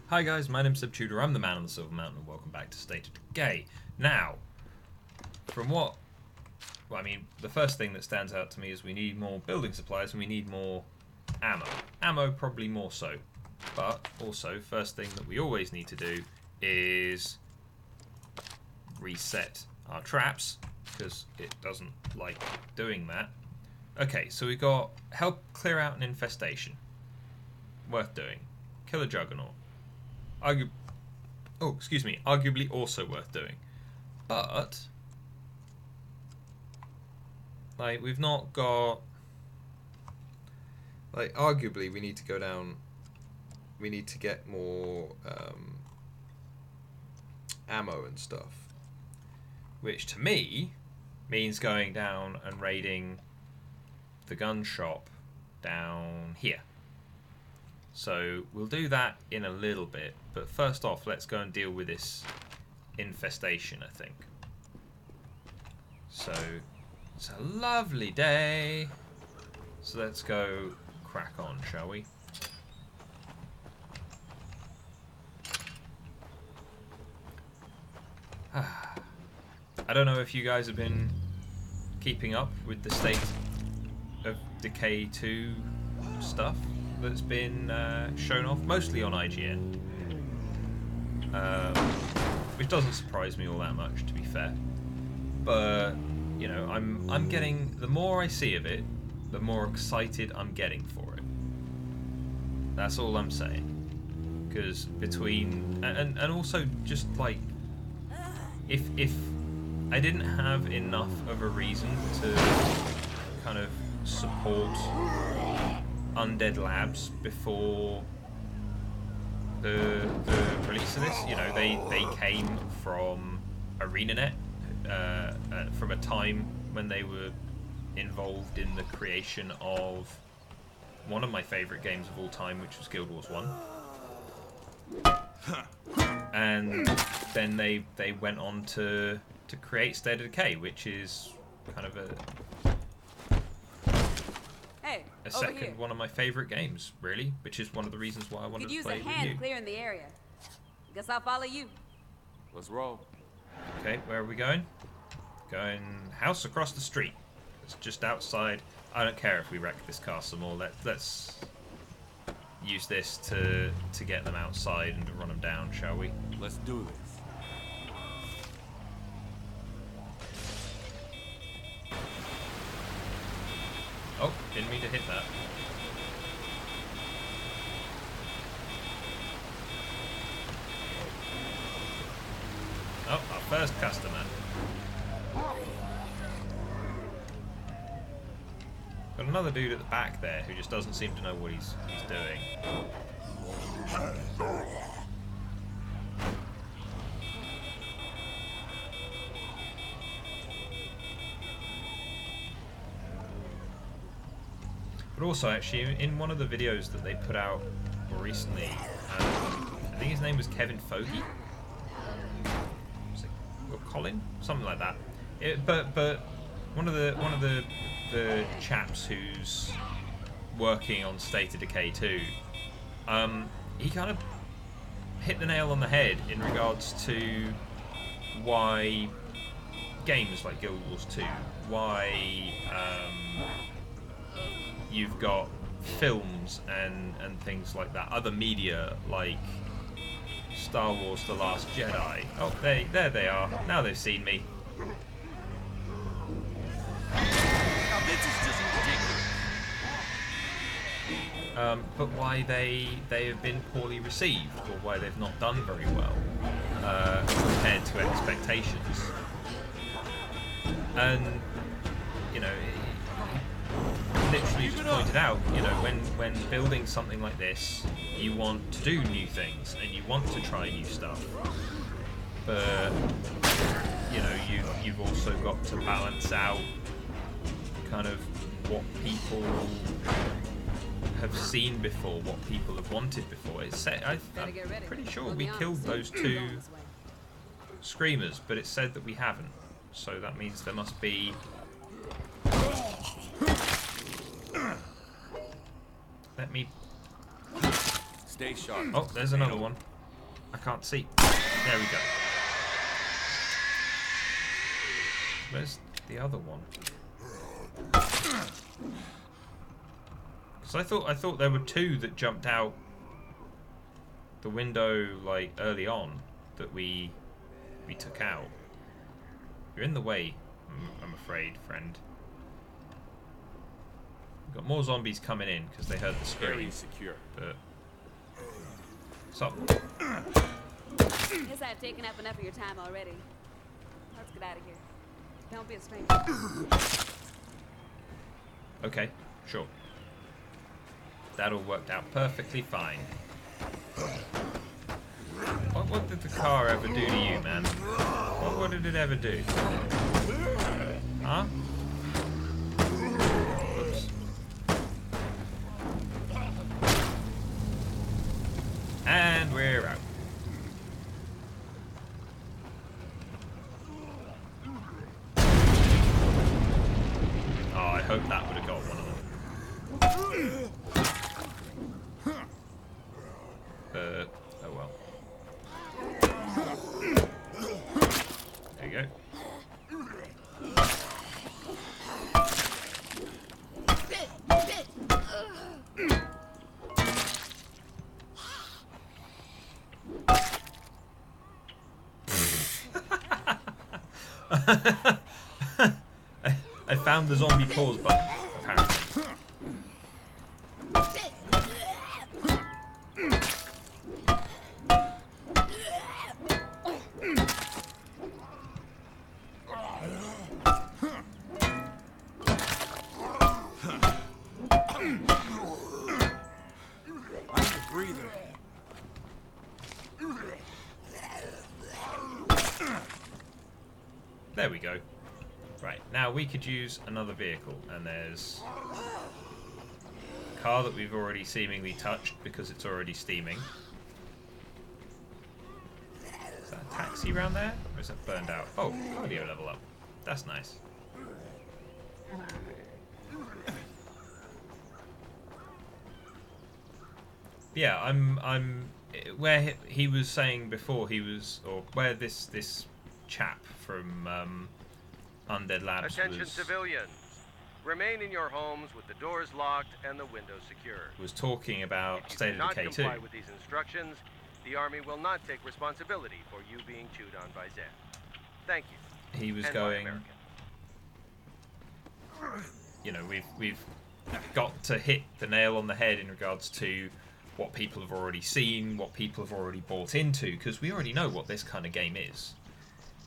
Hi guys, my name's Subtutor, I'm the man on the Silver Mountain, and welcome back to State of Decay. Now, the first thing that stands out to me is we need more building supplies and we need more ammo. Ammo probably more so, but also, first thing that we always need to do is reset our traps, because it doesn't like doing that. Okay, so we got help clear out an infestation. Worth doing. Kill a juggernaut. Arguably also worth doing. But we've not got arguably we need to go down, we need to get more ammo and stuff, which to me means going down and raiding the gun shop down here. So we'll do that in a little bit, but first off, let's go and deal with this infestation, I think. So it's a lovely day, so let's go crack on, shall we? I don't know if you guys have been keeping up with the state of Decay 2 stuff that's been shown off, mostly on IGN, which doesn't surprise me all that much, to be fair. But you know, I'm getting, the more I see of it, the more excited I'm getting for it. That's all I'm saying. Because between and also just like, if I didn't have enough of a reason to kind of support Undead Labs before the release of this, you know, they came from ArenaNet, from a time when they were involved in the creation of one of my favourite games of all time, which was Guild Wars 1. And then they went on to create State of Decay, which is kind of a second one of my favourite games, really, which is one of the reasons why I wanted to play it with you. Could use a hand clearing the area. Guess I'll follow you. Let's roll. Okay, where are we going? Going house across the street. It's just outside. I don't care if we wreck this castle more. Let's use this to get them outside and to run them down, shall we? Let's do this. Oh, didn't mean to hit that. Oh, our first customer. Got another dude at the back there who just doesn't seem to know what he's doing. But also, actually, in one of the videos that they put out more recently, I think his name was Kevin Fogey. Or Colin? Something like that. But one of the chaps who's working on State of Decay 2, he kind of hit the nail on the head in regards to why games like Guild Wars 2, why you've got films and things like that, other media like Star Wars The Last Jedi. Oh, there they are. Now they've seen me. Now this is just ridiculous. But why they have been poorly received, or why they've not done very well compared to expectations. And you know, literally just pointed out, you know, when building something like this, you want to do new things and you want to try new stuff, but you know, you've also got to balance out kind of what people have seen before, what people have wanted before. I'm pretty sure we killed those two screamers, but it said that we haven't, so that means there must be Let me... Stay sharp. Oh, there's another one. I can't see. There we go. Where's the other one? Because I thought there were two that jumped out the window like early on that we took out. You're in the way, I'm afraid, friend. We've got more zombies coming in because they heard the scream. Very secure. But so Guess I've taken up enough of your time already. Let's get out of here. Don't be a stranger. okay, sure. That all worked out perfectly fine. What did the car ever do to you, man? What did it ever do? Huh? Oops. And we're out. Oh, I hope that would have got one of them. Oh well. There you go. I found the zombie pause button, apparently. I need a breather. There we go. Right, now we could use another vehicle, and there's a car that we've already seemingly touched because it's already steaming. Is that a taxi around there? Or is that burned out? Oh, cardio level up. That's nice. Yeah, I'm where he was saying before he was, or where this chap from Undead Labs Attention was, civilians. Remain in your homes with the doors locked and the windows secured. was talking about If you State do of not Decay 2. comply with these instructions, the Army will not take responsibility for you being chewed on by Zed. Thank you. He was And going, American. you know, we've got to hit the nail on the head in regards to what people have already seen, what people have already bought into, because we already know what this kind of game is.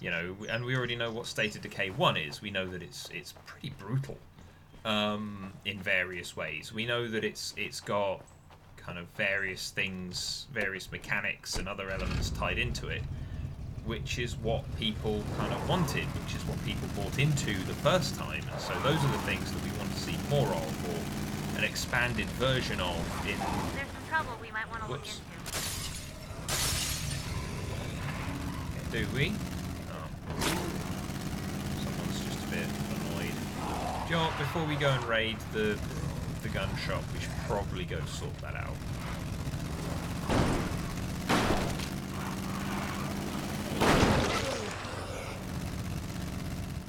You know, and we already know what State of Decay 1 is. We know that it's pretty brutal in various ways. We know that it's got kind of various things, various mechanics and other elements tied into it, which is what people kind of wanted, which is what people bought into the first time. And so those are the things that we want to see more of, or an expanded version of in... There's some trouble we might want to look Whoops. into. Do we? Oh. Someone's just a bit annoyed. Do you know what, before we go and raid the gun shop, we should probably go sort that out.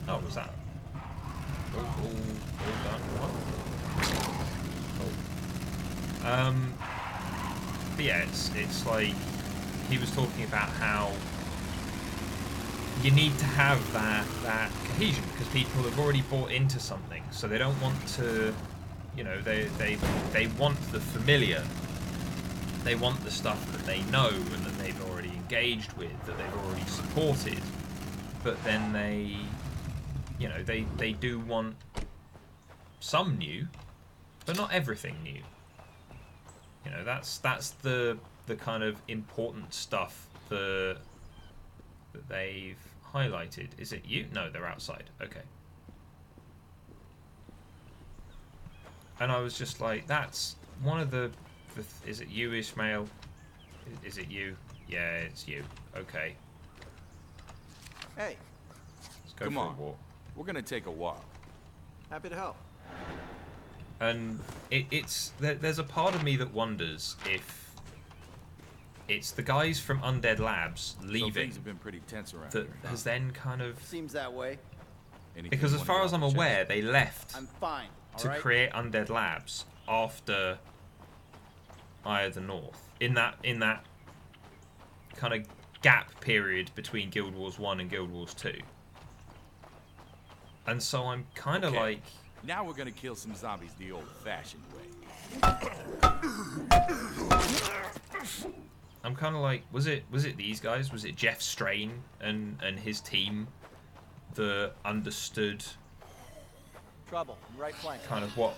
Oh, was that all done? What? Cool. But yeah, it's like he was talking about how you need to have that cohesion because people have already bought into something, so they don't want to, you know, they want the familiar. They want the stuff that they know and that they've already engaged with, that they've already supported, but then they, you know, they do want some new, but not everything new. You know, that's the kind of important stuff that they've highlighted. Is it you? No, they're outside. Okay. And I was just like, that's one of the is it you, Ishmael? Is it you? Yeah, it's you. Okay. Hey, Let's go Come for on. a walk. We're gonna take a walk. happy to help. And there's a part of me that wonders if it's the guys from Undead Labs So leaving things have been pretty tense around that here. has then kind of, Seems that way. Anything because you as wanna far get as off I'm your chest? aware, they left I'm fine. to All right. create Undead Labs after Eye of the North. In that kind of gap period between Guild Wars 1 and Guild Wars 2. And so I'm kind of Okay. like, Now we're gonna kill some zombies the old-fashioned way. I'm kind of like, was it these guys? Was it Jeff Strain and his team that understood Trouble. Right flank. kind of what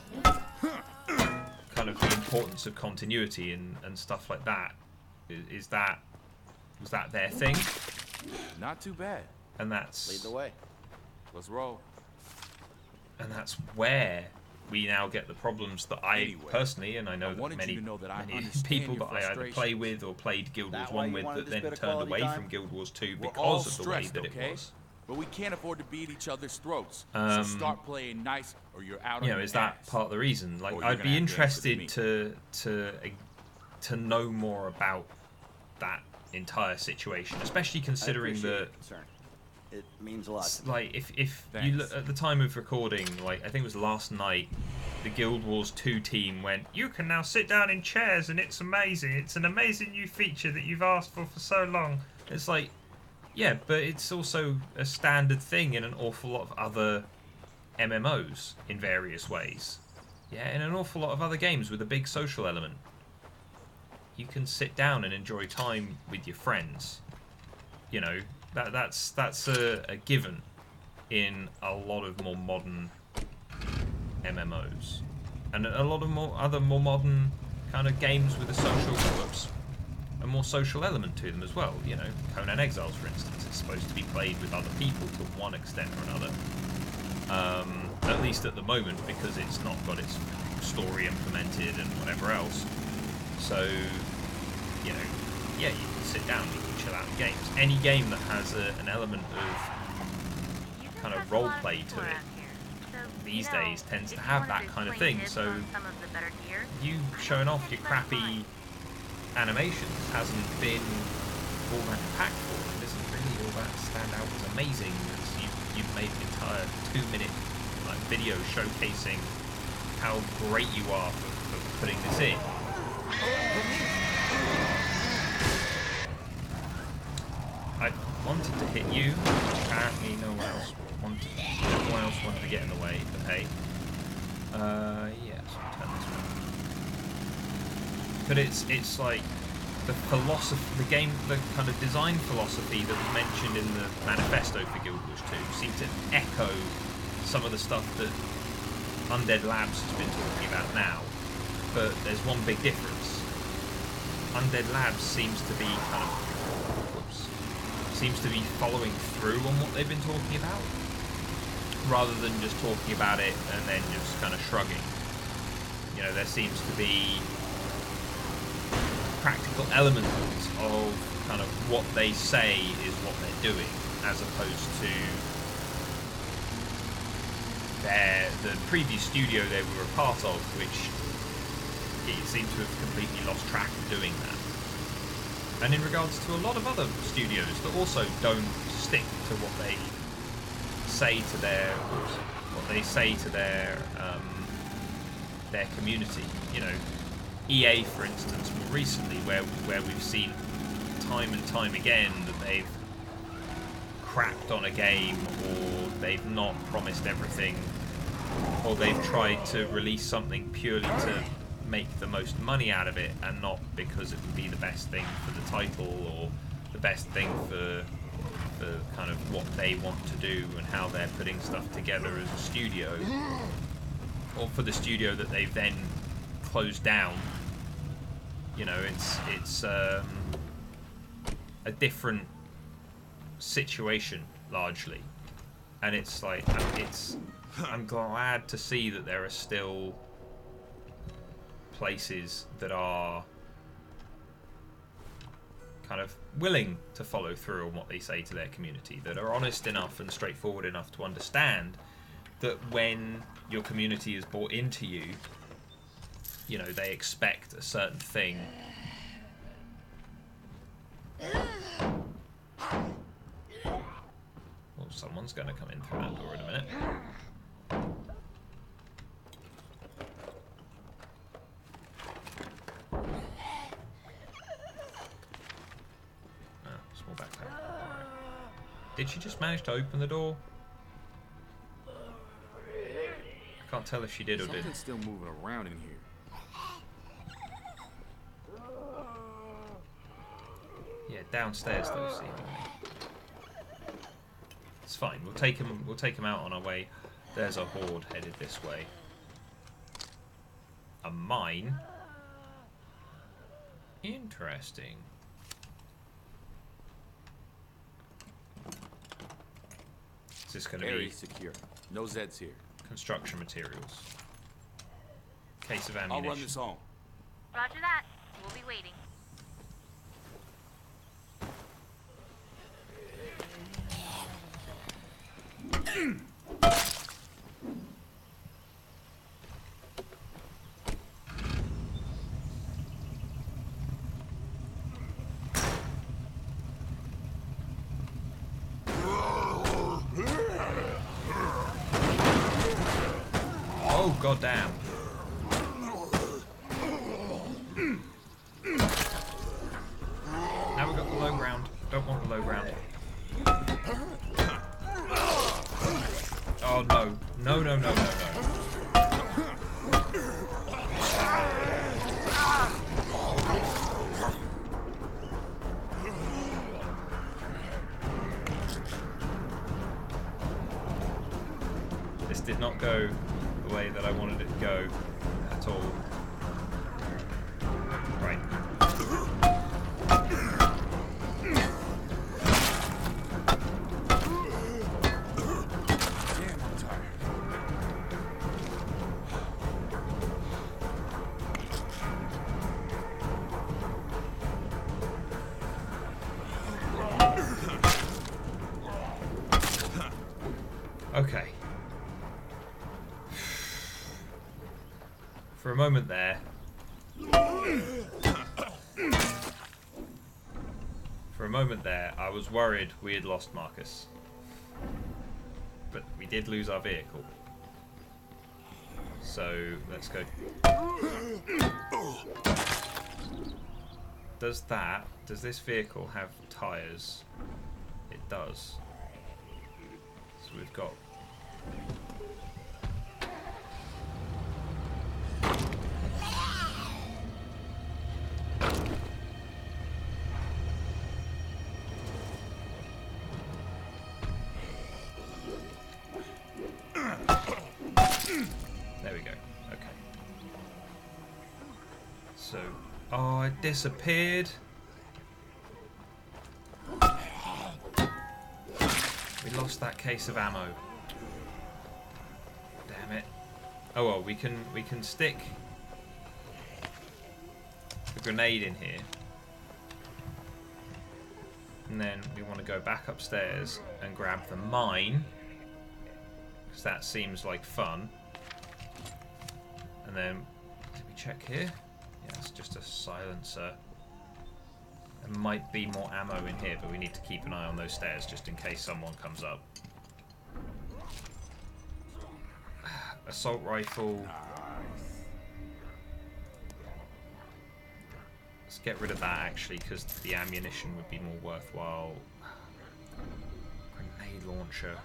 kind of the importance of continuity and stuff like that? Was that their thing? Not too bad. And that's Lead the way. Let's roll. and that's where we now get the problems that I Anyway, personally, and I know I that wanted you many, to know that I many understand people your that I either frustration. play with or played Guild Wars That why 1 you with wanted that this then bit of turned quality away time? from Guild Wars 2 We're all because of the way stressed, that okay? it was. But we can't afford to be at each other's throats. So start playing nice, or you're out on You know, your is that ass. part of the reason? Like, Or you're I'd gonna be have to answer interested to know more about that entire situation, especially considering that, concern. It means a lot. like, if you Thanks. look at the time of recording, like, I think it was last night, the Guild Wars 2 team went, "You can now sit down in chairs, and it's amazing. It's an amazing new feature that you've asked for so long." It's like, yeah, but it's also a standard thing in an awful lot of other MMOs in various ways. Yeah, in an awful lot of other games with a big social element. You can sit down and enjoy time with your friends. You know, that's a given in a lot of more modern MMOs. And a lot of more modern kind of games with a a more social element to them as well. You know, Conan Exiles, for instance, is supposed to be played with other people to one extent or another. At least at the moment, because it's not got its story implemented and whatever else. So, you know, yeah, you can sit down, you can chill out in games. Any game that has an element of kind of role play to it these days tends to have that kind of thing. So you showing off your crappy animations hasn't been all that impactful. It isn't really all that stand out as amazing as you've made an entire 2-minute like video showcasing how great you are for putting this in. I wanted to hit you. Apparently no one else wanted to get in the way, but hey. Yeah, so I'll turn this one. But it's like the philosophy, the kind of design philosophy that was mentioned in the manifesto for Guild Wars 2 seemed to echo some of the stuff that Undead Labs has been talking about now. But there's one big difference. Undead Labs seems to be following through on what they've been talking about, rather than just talking about it and then just kind of shrugging. You know, there seems to be practical elements of kind of what they say is what they're doing, as opposed to the previous studio they were a part of, which it seemed to have completely lost track of doing that. And in regards to a lot of other studios that also don't stick to what they say to their community. You know, EA, for instance, more recently, where we've seen time and time again that they've crapped on a game, or they've not promised everything, or they've tried to release something purely to make the most money out of it, and not because it would be the best thing for the title or the best thing for kind of what they want to do and how they're putting stuff together as a studio, or for the studio that they've then closed down. You know, it's a different situation largely, and it's like I'm glad to see that there are still places that are kind of willing to follow through on what they say to their community, that are honest enough and straightforward enough to understand that when your community is bought into you, you know, they expect a certain thing Someone's going to come in through that door in a minute. Small backpack. Right. Did she just manage to open the door? I can't tell if she did or didn't. Something's still moving around in here. Yeah, downstairs though, seemingly. It's fine. We'll take him. We'll take him out on our way. There's a horde headed this way. A mine. Interesting. Is this going to be Area secure. No Zeds here. construction materials? Case of I'll ammunition. run this home. Roger that. We'll be waiting. Oh goddamn! Now we've got the low ground. Don't want the low ground. Oh no! No! No! No! No! No! This did not go the way that I wanted it to go at all. Right. Damn, I'm tired. Okay. For a moment there. For a moment there, I was worried we had lost Marcus. But we did lose our vehicle. So, let's go. Does this vehicle have tyres? It does. So we've got... There we go. Okay. So, oh, it disappeared. We lost that case of ammo. Damn it. Oh well, we can stick the grenade in here. And then we want to go back upstairs and grab the mine, because that seems like fun. And then, did we check here? Yeah, it's just a silencer. There might be more ammo in here, but we need to keep an eye on those stairs just in case someone comes up. Assault rifle. Let's get rid of that actually, because the ammunition would be more worthwhile. Grenade launcher.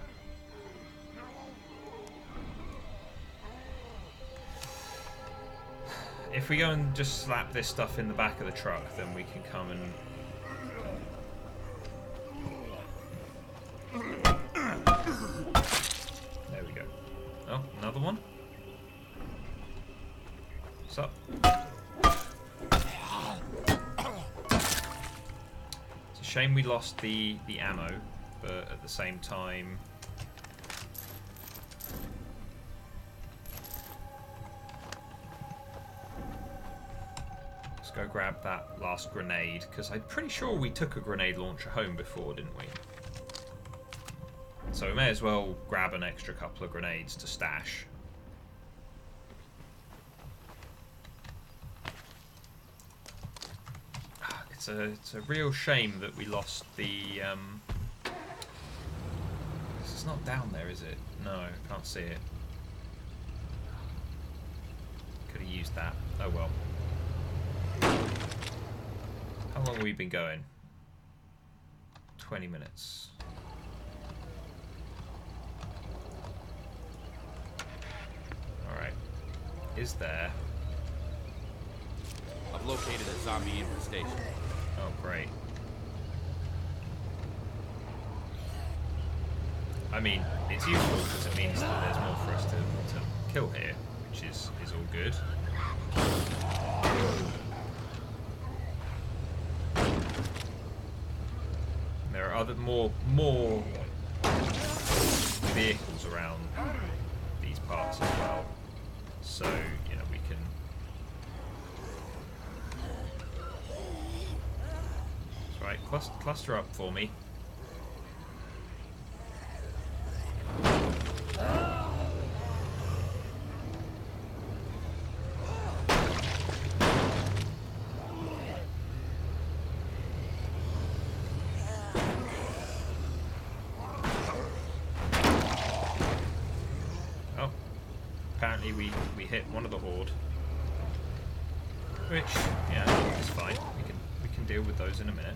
If we go and just slap this stuff in the back of the truck, then we can come and... There we go. Oh, another one? What's up? It's a shame we lost the ammo, but at the same time... Let's go grab that last grenade, because I'm pretty sure we took a grenade launcher home before, didn't we? So we may as well grab an extra couple of grenades to stash. It's a real shame that we lost the It's not down there, is it? No, I can't see it. Could have used that. Oh well. How long have we been going? 20 minutes. Alright. Is there... I've located a zombie infestation. Oh, great. I mean, it's useful because it means that there's more for us to kill here, which is all good. There are other more vehicles around these parts as well, so you know we can. That's right. Cluster up for me. Apparently we hit one of the horde, which yeah is fine. We can deal with those in a minute.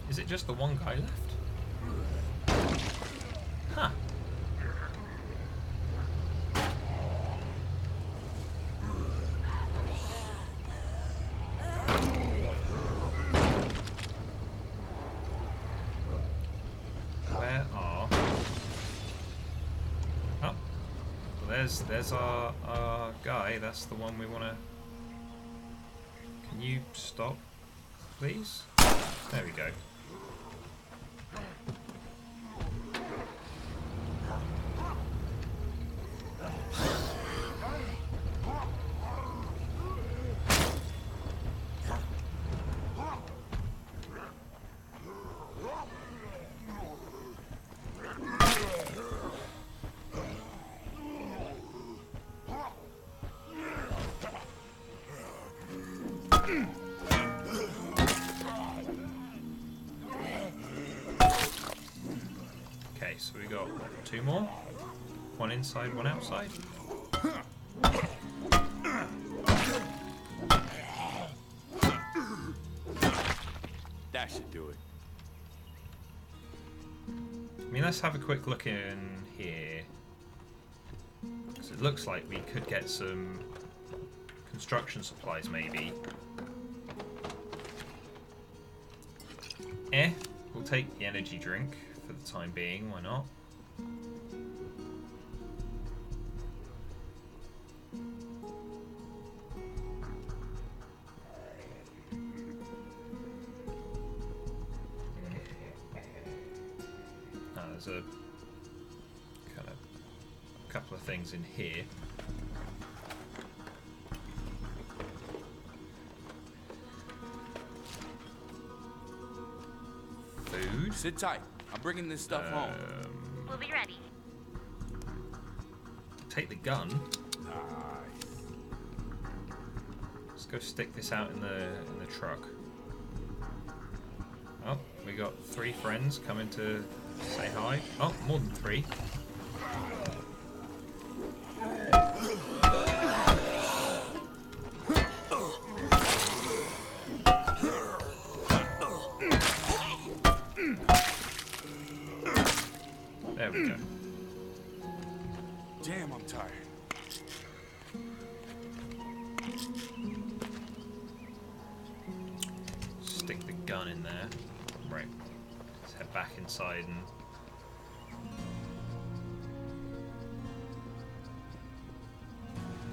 Is it just the one guy left? Huh. Where are? Oh. There's our guy. That's the one we want to... Can you stop, please? There we go. Okay, so we got two more. One inside, one outside. That should do it. I mean, let's have a quick look in here. Because it looks like we could get some construction supplies, maybe. We'll take the energy drink for the time being, why not? There's a kind of couple of things in here. Food. Sit tight. I'm bringing this stuff home. We'll be ready. Take the gun. Nice. Let's go stick this out in the truck. Oh, we got 3 friends coming to say hi. Oh, more than 3. There we go. Damn, I'm tired. Stick the gun in there. Right. Let's head back inside and...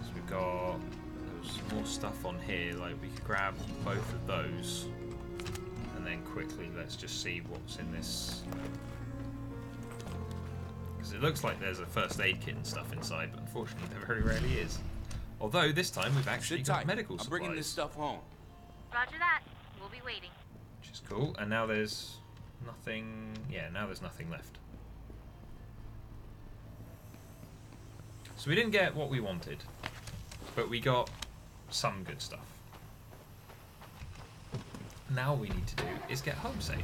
So we've got... There's more stuff on here, like we could grab both of those. And then quickly let's just see what's in this... Because it looks like there's a first aid kit and stuff inside, but unfortunately there very rarely is. Although this time we've actually Sit got tight. medical I'm supplies. bringing this stuff home. Roger that. We'll be waiting. Which is cool. And now there's nothing... Yeah, now there's nothing left. So we didn't get what we wanted, but we got some good stuff. Now all we need to do is get home safe.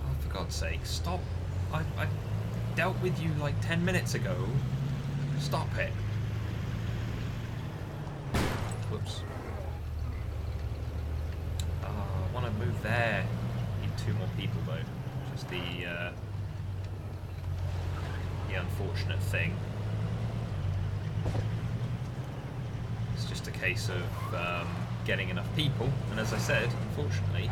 Oh, for God's sake, stop. I dealt with you like 10 minutes ago. Stop it. Whoops. I want to move there. Need 2 more people though. Just the unfortunate thing. It's just a case of getting enough people, and as I said, unfortunately,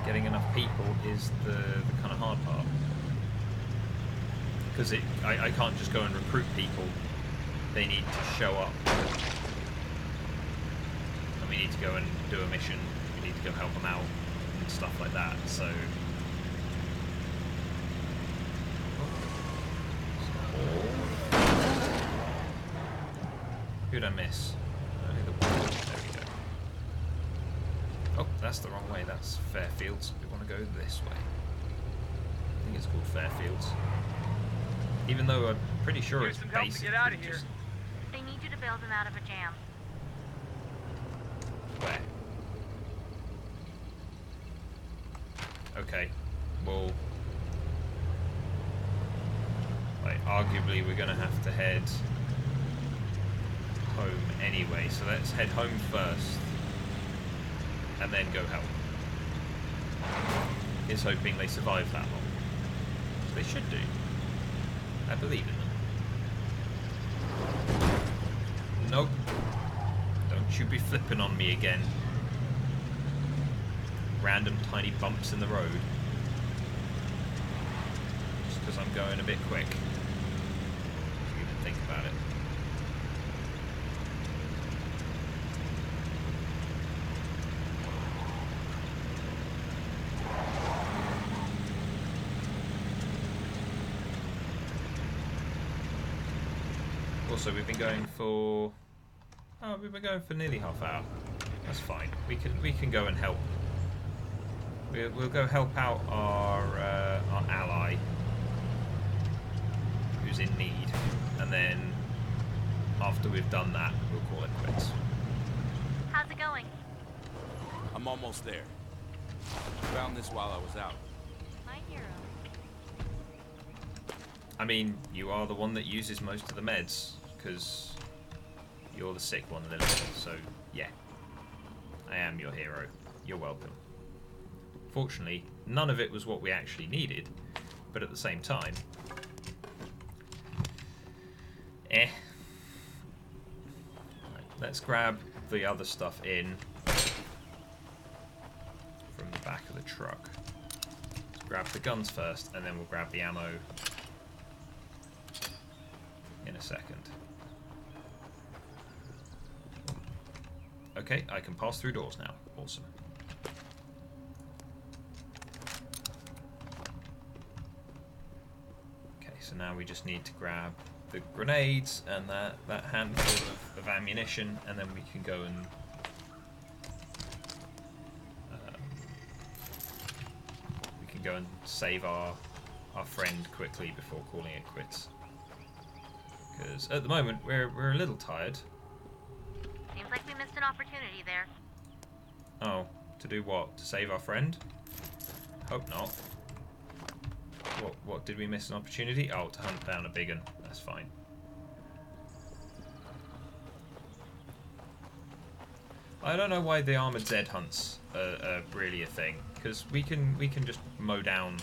getting enough people is the kind of hard part. Because I can't just go and recruit people. They need to show up. And we need to go and do a mission. We need to go help them out and stuff like that. So... Who'd I miss? Only the one. There we go. Oh, that's the wrong way. That's Fairfields. We want to go this way. I think it's called Fairfields. Even though I'm pretty sure Here's it's some help to basically get out of here. just... They need you to bail them out of a jam. Where? Okay. Well... Like, arguably we're going to have to head home anyway, so let's head home first and then go help. Here's hoping they survive that long. They should do. I believe in them. Nope. Don't you be flipping on me again. Random tiny bumps in the road. Just because I'm going a bit quick. If you even think about it. Also, we've been going for... Oh, we've been going for nearly half hour. That's fine. We can go and help. We'll go help out our ally who's in need, and then after we've done that, we'll call it quits. How's it going? I'm almost there. Found this while I was out. My hero. I mean, you are the one that uses most of the meds, because you're the sick one, Lily, so yeah. I am your hero. You're welcome. Fortunately, none of it was what we actually needed, but at the same time... Right, let's grab the other stuff in from the back of the truck. Let's grab the guns first, and then we'll grab the ammo in a second. Okay, I can pass through doors now. Awesome. Okay, so now we just need to grab the grenades and that handful of ammunition, and then we can go and save our friend quickly before calling it quits. Because at the moment we're a little tired. Seems like we missed an opportunity there. Oh, to do what? To save our friend? Hope not. What did we miss an opportunity? Oh, to hunt down a big one. That's fine. I don't know why the armored Z hunts are really a thing, because we can just mow down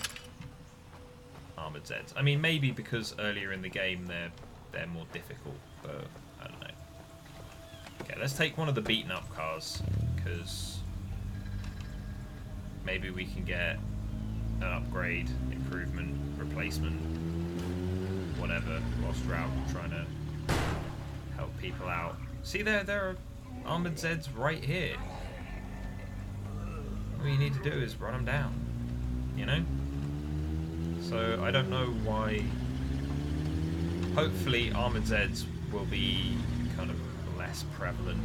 armored Zs. I mean, maybe because earlier in the game they're more difficult, but I don't know. Okay, let's take one of the beaten up cars, because maybe we can get an upgrade, improvement, replacement, whatever, whilst we're out trying to help people out. See, there are armored Zs right here. All you need to do is run them down, you know? So I don't know why. Hopefully armored Zs will be kind of less prevalent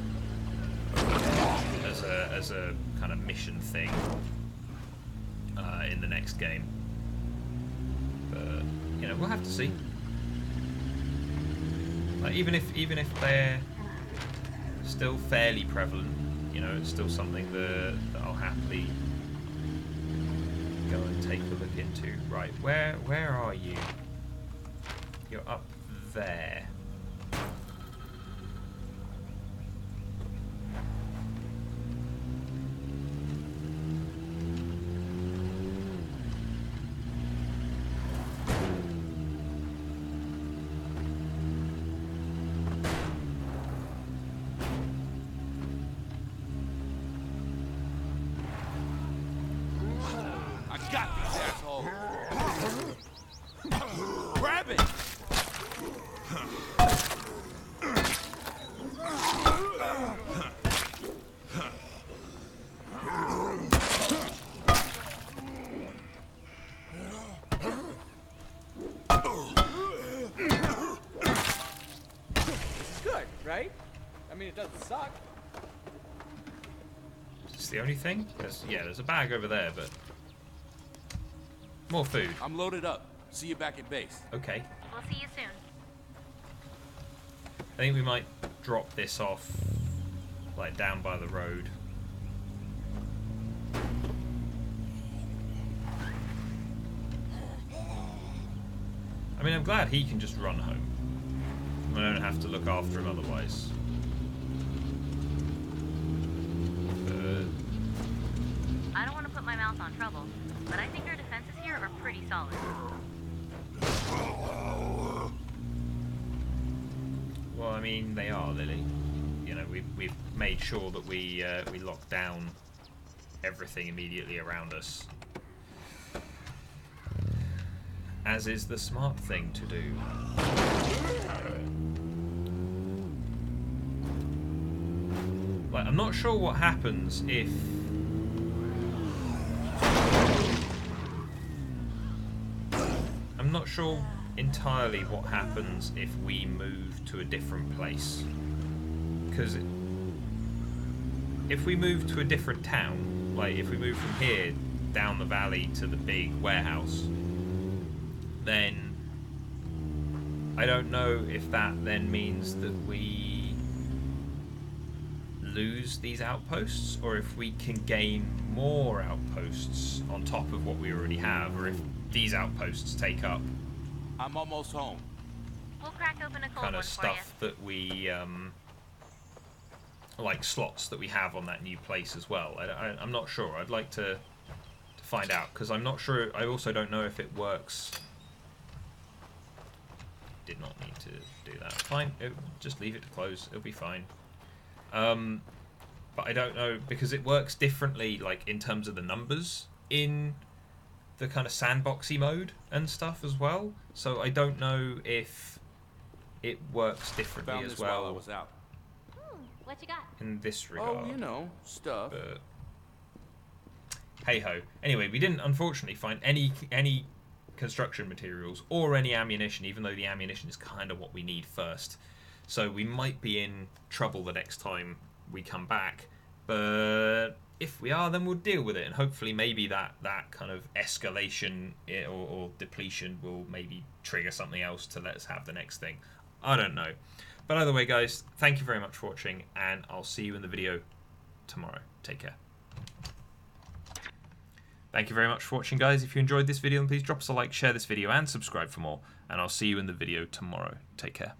as a kind of mission thing in the next game. But you know, we'll have to see. Like, even if they're still fairly prevalent, you know, it's still something that I'll happily go and take a look into. Right, where are you? You're up there. Got these assholes. Grab it. It's good, right? I mean, it doesn't suck. Is this the only thing? There's a bag over there, but more food. I'm loaded up. See you back at base. Okay. We'll see you soon. I think we might drop this off, like, down by the road. I mean, I'm glad he can just run home. I don't have to look after him otherwise. I don't want to put my mouth on Trouble, but I think our defenses here are pretty solid. Well, I mean, they are, Lily. You know, we've made sure that we lock down everything immediately around us. As is the smart thing to do. Like, I'm not sure what happens if... I'm not sure entirely what happens if we move to a different place. Because if we move to a different town, like if we move from here down the valley to the big warehouse, then I don't know if that then means that we lose these outposts, or if we can gain more outposts on top of what we already have, or if these outposts take up I'm almost home. We'll crack open a cold kind one of for you. stuff that we like slots that we have on that new place as well. I'm not sure. I'd like to find out, because I'm not sure. I also don't know if it works. Did not need to do that. Fine, just leave it to close. It'll be fine. But I don't know, because it works differently, like in terms of the numbers in the kind of sandboxy mode and stuff as well. So I don't know if it works differently Found as this while I well was out. What you got? in this regard. Oh, you know, stuff. But hey ho. Anyway, we didn't unfortunately find any construction materials or any ammunition, even though the ammunition is kind of what we need first. So we might be in trouble the next time we come back. But if we are, then we'll deal with it, and hopefully maybe that kind of escalation or depletion will maybe trigger something else to let us have the next thing. I don't know. But either way, guys, thank you very much for watching, and I'll see you in the video tomorrow. Take care. Thank you very much for watching, guys. If you enjoyed this video, then please drop us a like, share this video, and subscribe for more. And I'll see you in the video tomorrow. Take care.